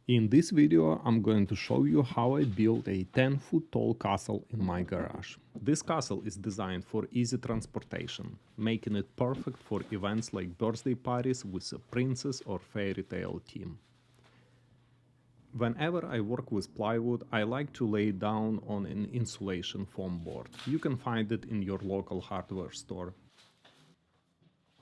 In this video, I'm going to show you how I built a 10-foot tall castle in my garage. This castle is designed for easy transportation, making it perfect for events like birthday parties with a princess or fairy tale theme. Whenever I work with plywood, I like to lay it down on an insulation foam board. You can find it in your local hardware store.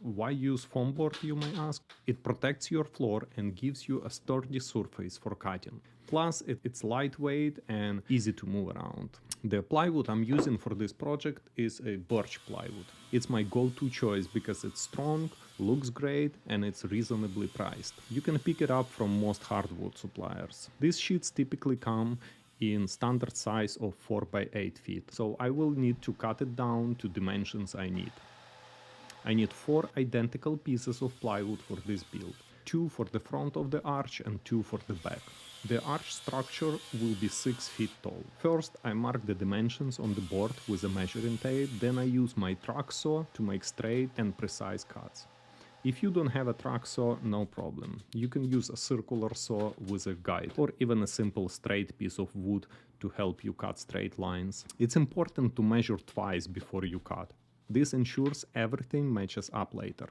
Why use foam board, you may ask? It protects your floor and gives you a sturdy surface for cutting. Plus, it's lightweight and easy to move around. The plywood I'm using for this project is a birch plywood. It's my go-to choice because it's strong, looks great, and it's reasonably priced. You can pick it up from most hardwood suppliers. These sheets typically come in standard size of 4 by 8 feet, so I will need to cut it down to dimensions I need. I need 4 identical pieces of plywood for this build, 2 for the front of the arch and 2 for the back. The arch structure will be 6 feet tall. First, I mark the dimensions on the board with a measuring tape, then I use my track saw to make straight and precise cuts. If you don't have a track saw, no problem. You can use a circular saw with a guide, or even a simple straight piece of wood to help you cut straight lines. It's important to measure twice before you cut. This ensures everything matches up later.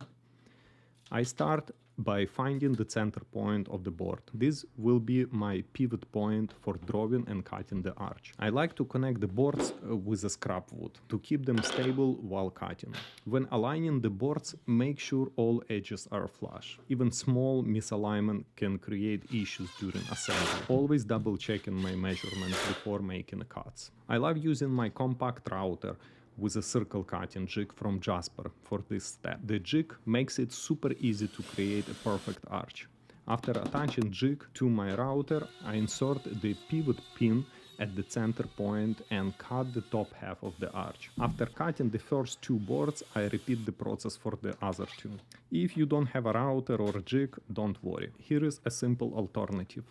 I start by finding the center point of the board. This will be my pivot point for drawing and cutting the arch. I like to connect the boards with a scrap wood to keep them stable while cutting. When aligning the boards, make sure all edges are flush. Even small misalignment can create issues during assembly. Always double checking my measurements before making cuts. I love using my compact router with a circle cutting jig from Jasper for this step. The jig makes it super easy to create a perfect arch. After attaching jig to my router, I insert the pivot pin at the center point and cut the top half of the arch. After cutting the first 2 boards, I repeat the process for the other 2. If you don't have a router or a jig, don't worry. Here is a simple alternative.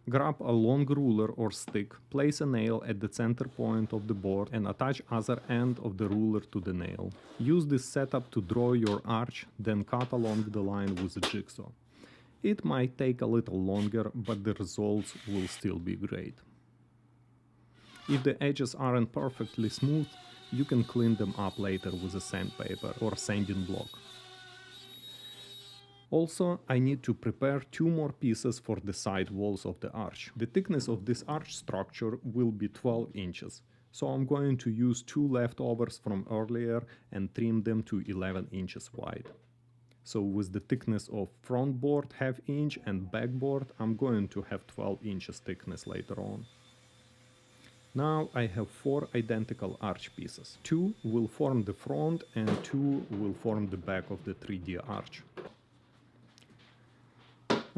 Grab a long ruler or stick, place a nail at the center point of the board and attach other end of the ruler to the nail. Use this setup to draw your arch, then cut along the line with a jigsaw. It might take a little longer, but the results will still be great. If the edges aren't perfectly smooth, you can clean them up later with a sandpaper or sanding block. Also, I need to prepare 2 more pieces for the side walls of the arch. The thickness of this arch structure will be 12 inches, so I'm going to use 2 leftovers from earlier and trim them to 11 inches wide. So with the thickness of front board ½ inch and back board, I'm going to have 12 inches thickness later on. Now I have 4 identical arch pieces. 2 will form the front and 2 will form the back of the 3D arch.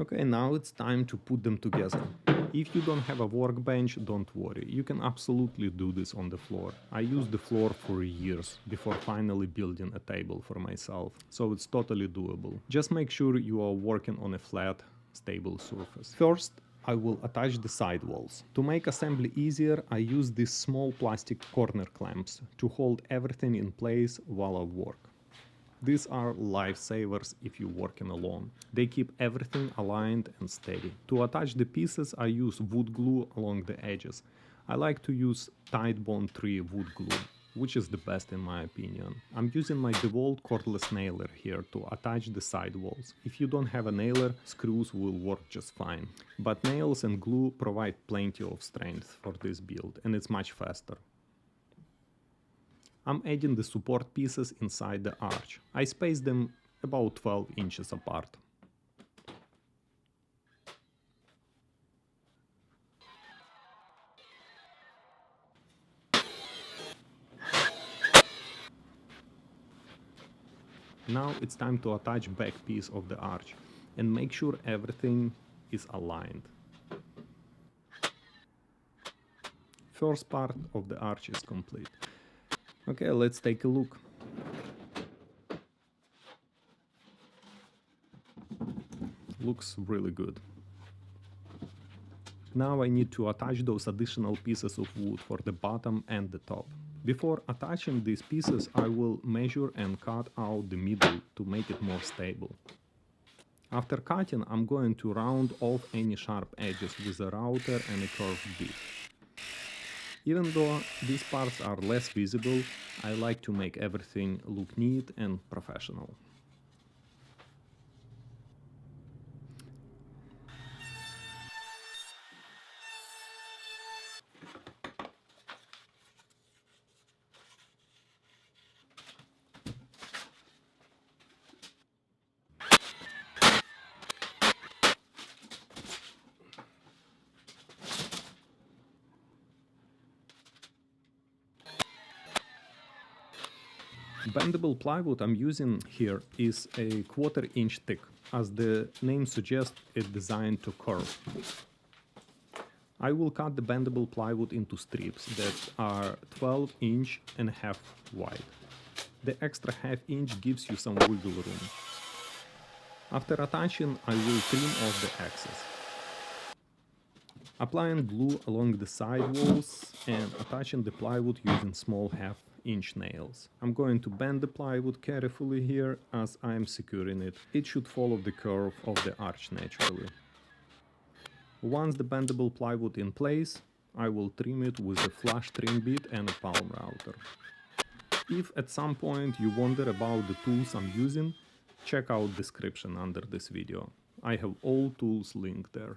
Okay, now it's time to put them together. If you don't have a workbench, don't worry. You can absolutely do this on the floor. I used the floor for years before finally building a table for myself, so it's totally doable. Just make sure you are working on a flat, stable surface. First, I will attach the side walls. To make assembly easier, I use these small plastic corner clamps to hold everything in place while I work. These are lifesavers if you're working alone. They keep everything aligned and steady. To attach the pieces, I use wood glue along the edges. I like to use Titebond 3 wood glue, which is the best in my opinion. I'm using my DeWalt cordless nailer here to attach the side walls. If you don't have a nailer, screws will work just fine. But nails and glue provide plenty of strength for this build, and it's much faster. I'm adding the support pieces inside the arch. I space them about 12 inches apart. Now it's time to attach back piece of the arch and make sure everything is aligned. First part of the arch is complete. Okay, let's take a look. Looks really good. Now I need to attach those additional pieces of wood for the bottom and the top. Before attaching these pieces, I will measure and cut out the middle to make it more stable. After cutting, I'm going to round off any sharp edges with a router and a curved bit. Even though these parts are less visible, I like to make everything look neat and professional. Bendable plywood I'm using here is a 1/4 inch thick. As the name suggests, it's designed to curve. I will cut the bendable plywood into strips that are 12.5 inches wide. The extra ½ inch gives you some wiggle room. After attaching, I will trim off the excess. Applying glue along the side walls and attaching the plywood using small ½ inch nails. I'm going to bend the plywood carefully here as I am securing it. It should follow the curve of the arch naturally. Once the bendable plywood in place, I will trim it with a flush trim bit and a palm router. If at some point you wonder about the tools I'm using, check out description under this video. I have all tools linked there.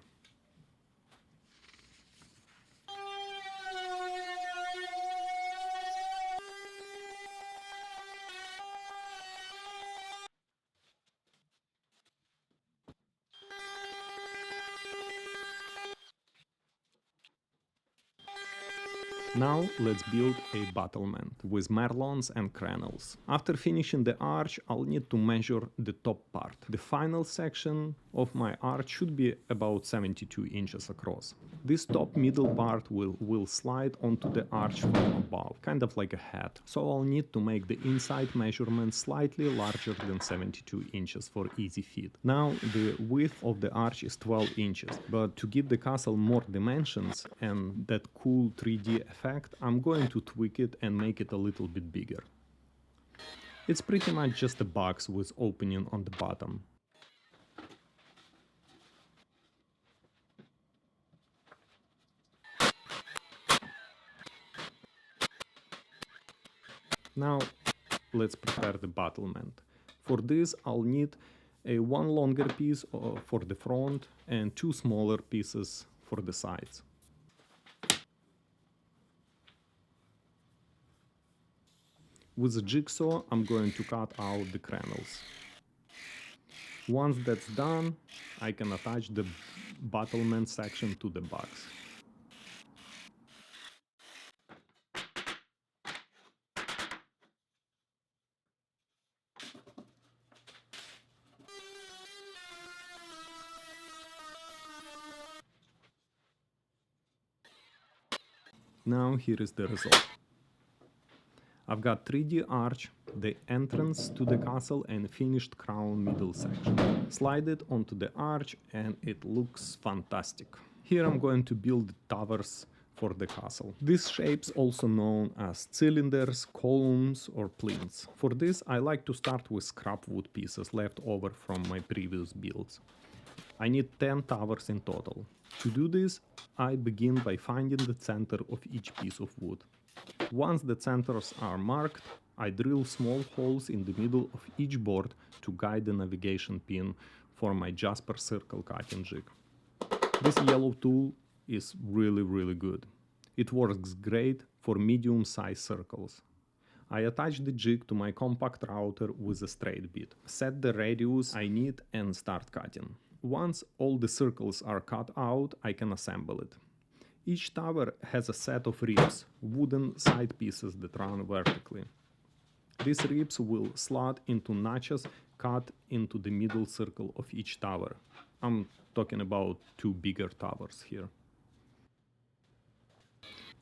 Now let's build a battlement with merlons and crenels. After finishing the arch, I'll need to measure the top part. The final section of my arch should be about 72 inches across. This top middle part will slide onto the arch from above, kind of like a hat. So I'll need to make the inside measurement slightly larger than 72 inches for easy fit. Now the width of the arch is 12 inches, but to give the castle more dimensions and that cool 3D effect, I'm going to tweak it and make it a little bit bigger. It's pretty much just a box with opening on the bottom. Now let's prepare the battlement. For this I'll need a one longer piece for the front and two smaller pieces for the sides. With a jigsaw I'm going to cut out the crenels. Once that's done, I can attach the battlement section to the box. Now here is the result. I've got 3D arch, the entrance to the castle and finished crown middle section. Slide it onto the arch and it looks fantastic. Here I'm going to build towers for the castle. These shapes also known as cylinders, columns or plinths. For this I like to start with scrap wood pieces left over from my previous builds. I need 10 towers in total. To do this, I begin by finding the center of each piece of wood. Once the centers are marked, I drill small holes in the middle of each board to guide the navigation pin for my Jasper circle cutting jig. This yellow tool is really good. It works great for medium-sized circles. I attach the jig to my compact router with a straight bit. Set the radius I need and start cutting. Once all the circles are cut out, I can assemble it. Each tower has a set of ribs, wooden side pieces that run vertically. These ribs will slot into notches cut into the middle circle of each tower. I'm talking about two bigger towers here.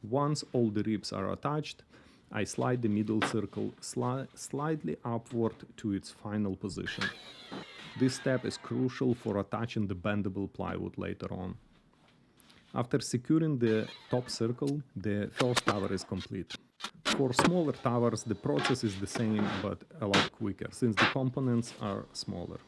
Once all the ribs are attached, I slide the middle circle slightly upward to its final position. This step is crucial for attaching the bendable plywood later on. After securing the top circle, the first tower is complete. For smaller towers, the process is the same but a lot quicker, since the components are smaller.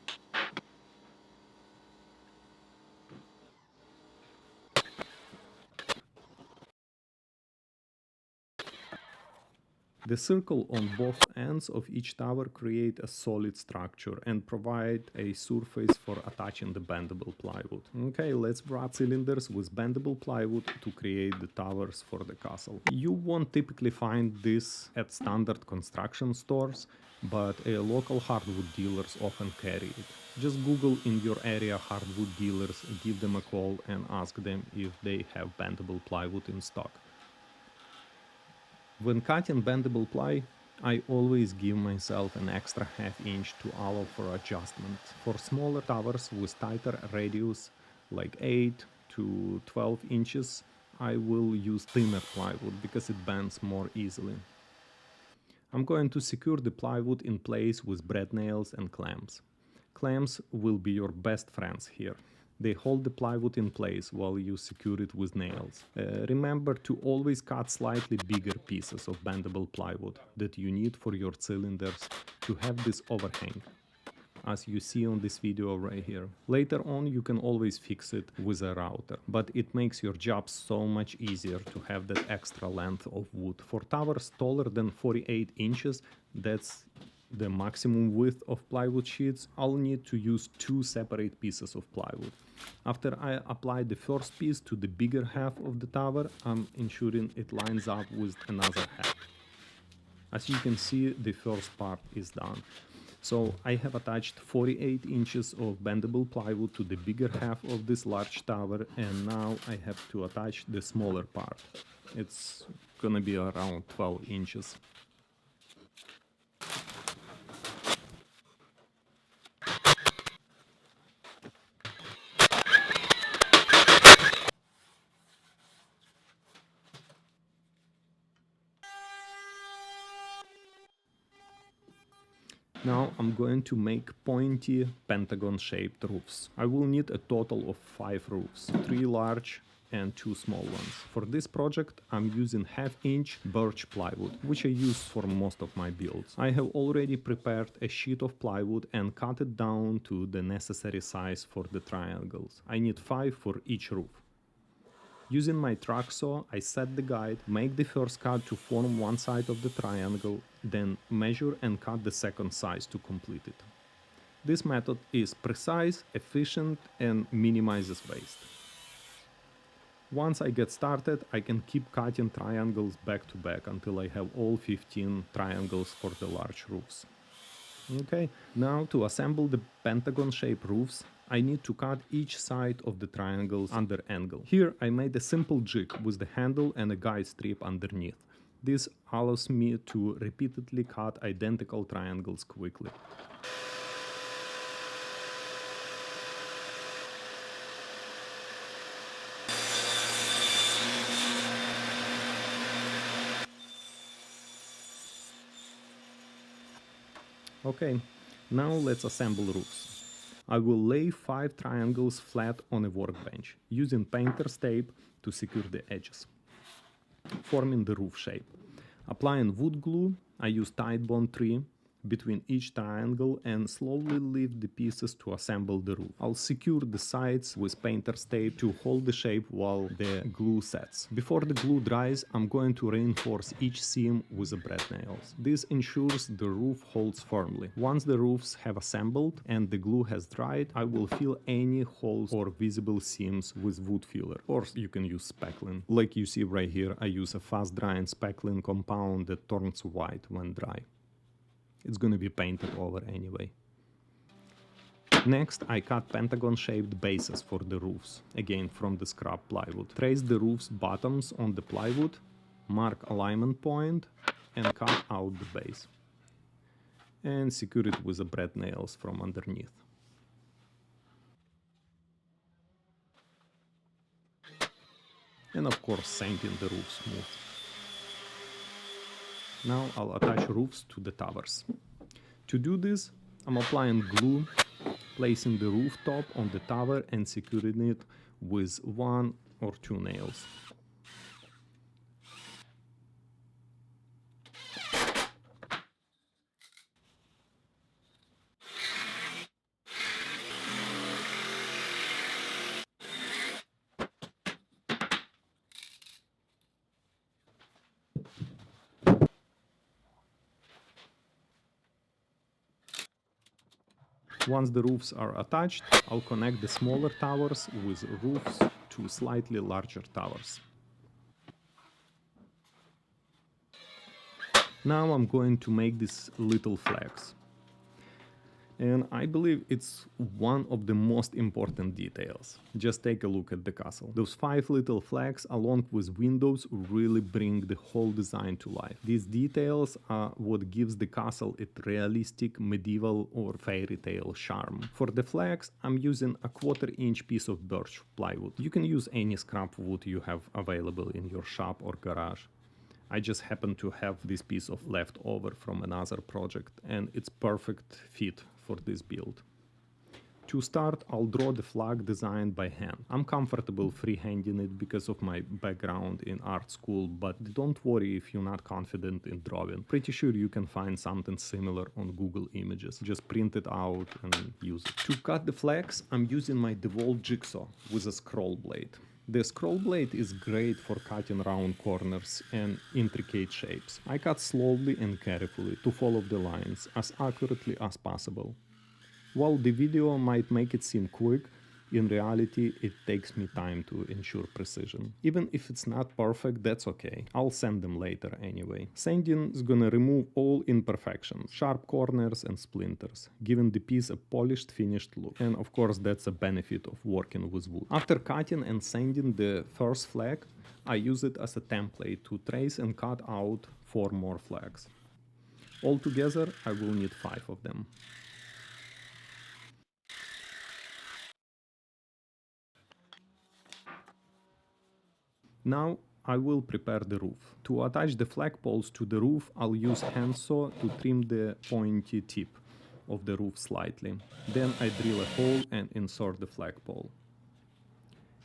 The circle on both ends of each tower create a solid structure and provide a surface for attaching the bendable plywood. Okay, let's wrap cylinders with bendable plywood to create the towers for the castle. You won't typically find this at standard construction stores, but local hardwood dealers often carry it. Just Google in your area hardwood dealers, give them a call and ask them if they have bendable plywood in stock. When cutting bendable ply, I always give myself an extra half inch to allow for adjustment. For smaller towers with tighter radius, like 8 to 12 inches, I will use thinner plywood because it bends more easily. I'm going to secure the plywood in place with brad nails and clamps. Clamps will be your best friends here. They hold the plywood in place while you secure it with nails. Remember to always cut slightly bigger pieces of bendable plywood that you need for your cylinders to have this overhang, as you see on this video right here. Later on you can always fix it with a router, but it makes your job so much easier to have that extra length of wood. For towers taller than 48 inches, that's the maximum width of plywood sheets, I'll need to use 2 separate pieces of plywood. After I apply the first piece to the bigger half of the tower, I'm ensuring it lines up with another half. As you can see, the first part is done. So I have attached 48 inches of bendable plywood to the bigger half of this large tower, and now I have to attach the smaller part. It's gonna be around 12 inches. Now I'm going to make pointy pentagon-shaped roofs. I will need a total of 5 roofs, 3 large and 2 small ones. For this project I'm using half-inch birch plywood, which I use for most of my builds. I have already prepared a sheet of plywood and cut it down to the necessary size for the triangles. I need 5 for each roof. Using my track saw, I set the guide, make the first cut to form one side of the triangle, then measure and cut the second size to complete it. This method is precise, efficient, and minimizes waste. Once I get started, I can keep cutting triangles back to back until I have all 15 triangles for the large roofs. Okay, now to assemble the pentagon-shaped roofs, I need to cut each side of the triangles under angle. Here I made a simple jig with the handle and a guide strip underneath. This allows me to repeatedly cut identical triangles quickly. Okay, now let's assemble roofs. I will lay 5 triangles flat on a workbench, using painter's tape to secure the edges, forming the roof shape. Applying wood glue, I use Titebond 3 between each triangle and slowly lift the pieces to assemble the roof. I'll secure the sides with painter's tape to hold the shape while the glue sets. Before the glue dries, I'm going to reinforce each seam with the brad nails. This ensures the roof holds firmly. Once the roofs have assembled and the glue has dried, I will fill any holes or visible seams with wood filler, or you can use spackling. Like you see right here, I use a fast drying spackling compound that turns white when dry. It's gonna be painted over anyway. Next, I cut pentagon-shaped bases for the roofs, again from the scrap plywood. Trace the roof's bottoms on the plywood, mark alignment point, and cut out the base. And secure it with the brad nails from underneath. And of course, sanding the roof smooth. Now I'll attach roofs to the towers. To do this, I'm applying glue, placing the rooftop on the tower and securing it with 1 or 2 nails. Once the roofs are attached, I'll connect the smaller towers with roofs to slightly larger towers. Now I'm going to make these little flags. And I believe it's one of the most important details. Just take a look at the castle. Those 5 little flags along with windows really bring the whole design to life. These details are what gives the castle its realistic medieval or fairy tale charm. For the flags, I'm using a 1/4 inch piece of birch plywood. You can use any scrap wood you have available in your shop or garage. I just happen to have this piece of leftover from another project, and it's perfect fit for this build. To start, I'll draw the flag design by hand. I'm comfortable freehanding it because of my background in art school, but don't worry if you're not confident in drawing. Pretty sure you can find something similar on Google Images. Just print it out and use it. To cut the flags, I'm using my DeWalt jigsaw with a scroll blade. The scroll blade is great for cutting round corners and intricate shapes. I cut slowly and carefully to follow the lines as accurately as possible. While the video might make it seem quick, in reality it takes me time to ensure precision. Even if it's not perfect, that's okay. I'll sand them later anyway. Sanding is gonna remove all imperfections, sharp corners and splinters, giving the piece a polished, finished look. And of course that's a benefit of working with wood. After cutting and sanding the first flag, I use it as a template to trace and cut out 4 more flags. Altogether, I will need 5 of them. Now I will prepare the roof. To attach the flagpoles to the roof, I'll use handsaw to trim the pointy tip of the roof slightly. Then I drill a hole and insert the flagpole.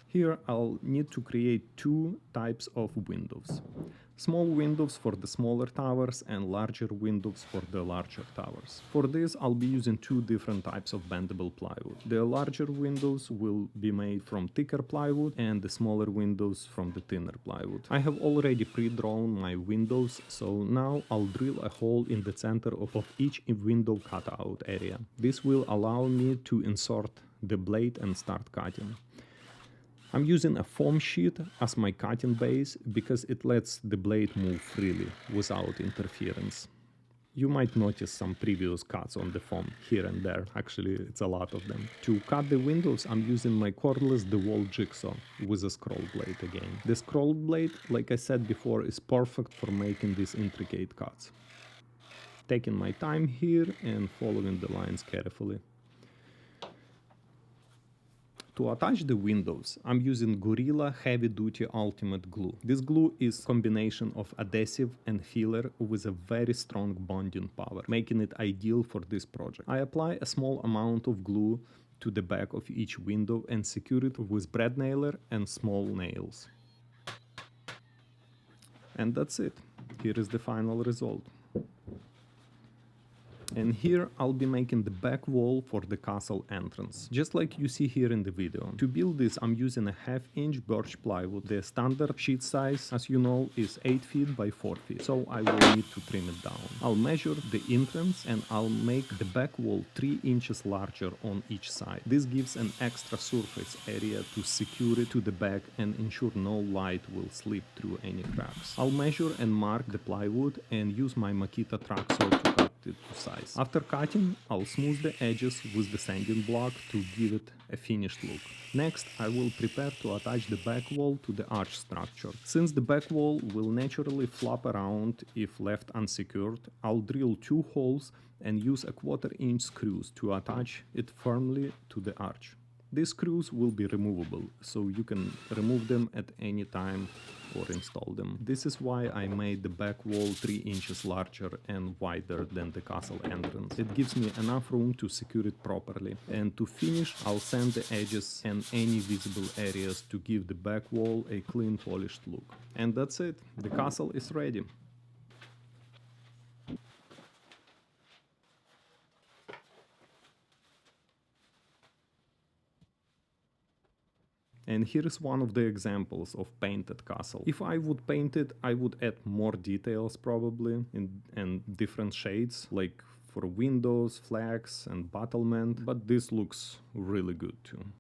Here I'll need to create 2 types of windows. Small windows for the smaller towers and larger windows for the larger towers. For this I'll be using 2 different types of bendable plywood. The larger windows will be made from thicker plywood and the smaller windows from the thinner plywood. I have already pre-drawn my windows, so now I'll drill a hole in the center of each window cutout area. This will allow me to insert the blade and start cutting. I'm using a foam sheet as my cutting base because it lets the blade move freely without interference. You might notice some previous cuts on the foam here and there, actually it's a lot of them. To cut the windows, I'm using my cordless DeWalt jigsaw with a scroll blade again. The scroll blade, like I said before, is perfect for making these intricate cuts. Taking my time here and following the lines carefully. To attach the windows, I'm using Gorilla Heavy Duty Ultimate Glue. This glue is a combination of adhesive and filler with a very strong bonding power, making it ideal for this project. I apply a small amount of glue to the back of each window and secure it with brad nailer and small nails. And that's it. Here is the final result. And here I'll be making the back wall for the castle entrance, just like you see here in the video. To build this, I'm using a 1/2 inch birch plywood. The standard sheet size, as you know, is 8 feet by 4 feet, so I will need to trim it down. I'll measure the entrance and I'll make the back wall 3 inches larger on each side. This gives an extra surface area to secure it to the back and ensure no light will slip through any cracks. I'll measure and mark the plywood and use my Makita track saw to cut it to size. After cutting, I'll smooth the edges with the sanding block to give it a finished look. Next, I will prepare to attach the back wall to the arch structure. Since the back wall will naturally flop around if left unsecured, I'll drill 2 holes and use a 1/4 inch screws to attach it firmly to the arch. These screws will be removable, so you can remove them at any time or install them. This is why I made the back wall 3 inches larger and wider than the castle entrance. It gives me enough room to secure it properly. And to finish, I'll sand the edges and any visible areas to give the back wall a clean, polished look. And that's it. The castle is ready. And here is one of the examples of painted castle. If I would paint it, I would add more details probably and different shades, like for windows, flags and battlement, but this looks really good too.